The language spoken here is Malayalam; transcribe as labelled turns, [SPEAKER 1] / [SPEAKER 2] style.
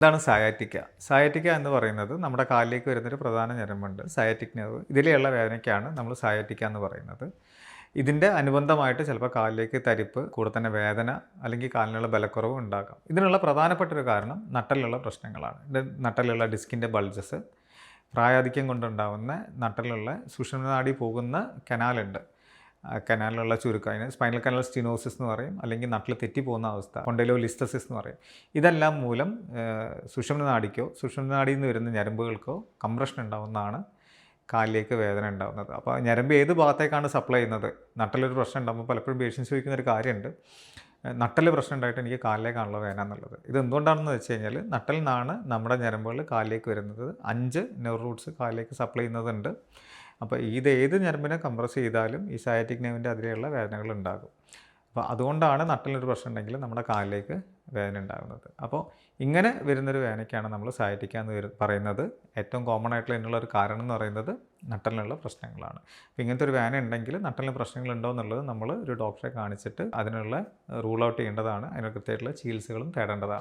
[SPEAKER 1] ഇതാണ് സയാറ്റിക്ക. സയാറ്റിക്ക എന്ന് പറയുന്നത് നമ്മുടെ കാലിലേക്ക് വരുന്നൊരു പ്രധാന ഞരമ്പുണ്ട്. Sciatic nerve. ഇതിലെയുള്ള വേദനയ്ക്കാണ് നമ്മൾ സയാറ്റിക്ക എന്ന് പറയുന്നത്. ഇതിൻ്റെ അനുബന്ധമായിട്ട് ചിലപ്പോൾ കാലിലേക്ക് തരിപ്പ്, കൂടെ തന്നെ വേദന അല്ലെങ്കിൽ കാലിനുള്ള ബലക്കുറവ് ഉണ്ടാകാം. ഇതിനുള്ള പ്രധാനപ്പെട്ട ഒരു കാരണം നട്ടലിലുള്ള പ്രശ്നങ്ങളാണ്. നട്ടലിലുള്ള ഡിസ്കിൻ്റെ ബൾജസ്, പ്രായാധിക്യം കൊണ്ടുണ്ടാകുന്ന നട്ടലിലുള്ള സുഷുമ്നാഡി പോകുന്ന കനാലുണ്ട്. കനാലിലുള്ള ചുരുക്കം, അതിന് സ്പൈനൽ കനാൽ സ്റ്റിനോസിസ് എന്ന് പറയും, അല്ലെങ്കിൽ നട്ടിൽ തെറ്റിപ്പോകുന്ന അവസ്ഥ, കൊണ്ടൈലോലിസ്റ്റസിസ് എന്ന് പറയും. ഇതെല്ലാം മൂലം സുഷുമ്നാഡിക്കോ സുഷുമ്നാഡിയിൽ നിന്ന് വരുന്ന ഞരമ്പുകൾക്കോ കംപ്രഷൻ ഉണ്ടാകുന്നതാണ് കാലിലേക്ക് വേദന ഉണ്ടാകുന്നത്. അപ്പോൾ ഞരമ്പ് ഏത് ഭാഗത്തേക്കാണ് സപ്ലൈ ചെയ്യുന്നത്? നട്ടിലൊരു പ്രശ്നം ഉണ്ടാകുമ്പോൾ പലപ്പോഴും പേഷ്യൻസ് ചോദിക്കുന്നൊരു കാര്യമുണ്ട്, നട്ടൽ പ്രശ്നം ഉണ്ടായിട്ട് എനിക്ക് കാലിലേക്കാണല്ലോ വേദന എന്നുള്ളത്. ഇത് എന്തുകൊണ്ടാണെന്ന് വെച്ച് കഴിഞ്ഞാൽ നട്ടലിൽ നിന്നാണ് നമ്മുടെ ഞരമ്പുകൾ കാലിലേക്ക് വരുന്നത്. 5 നെർവ് റൂട്ട്സ് കാലിലേക്ക് സപ്ലൈ ചെയ്യുന്നതുണ്ട്. അപ്പോൾ ഏത് ഞരമ്പിനെ കംപ്രസ് ചെയ്താലും ഈ സയാറ്റിക് നെർവിൻ്റെ അതിലെയുള്ള വേദനകൾ ഉണ്ടാകും. അപ്പോൾ അതുകൊണ്ടാണ് നട്ടലിനൊരു പ്രശ്നം ഉണ്ടെങ്കിൽ നമ്മുടെ കാലിലേക്ക് വേദന ഉണ്ടാകുന്നത്. അപ്പോൾ ഇങ്ങനെ വരുന്നൊരു വേദനയ്ക്കാണ് നമ്മൾ സയാറ്റിക്ക എന്ന് പറയുന്നത്. ഏറ്റവും കോമൺ ആയിട്ടുള്ള ഇതിനുള്ളൊരു കാരണം എന്ന് പറയുന്നത് നട്ടലിനുള്ള പ്രശ്നങ്ങളാണ്. അപ്പോൾ ഇങ്ങനത്തെ ഒരു വേദന ഉണ്ടെങ്കിൽ നട്ടലിന് പ്രശ്നങ്ങളുണ്ടോ എന്നുള്ളത് നമ്മൾ ഒരു ഡോക്ടറെ കാണിച്ചിട്ട് അതിനുള്ള റൂൾ ഔട്ട് ചെയ്യേണ്ടതാണ്. അതിന് കൃത്യമായിട്ടുള്ള ചികിത്സകളും തേടേണ്ടതാണ്.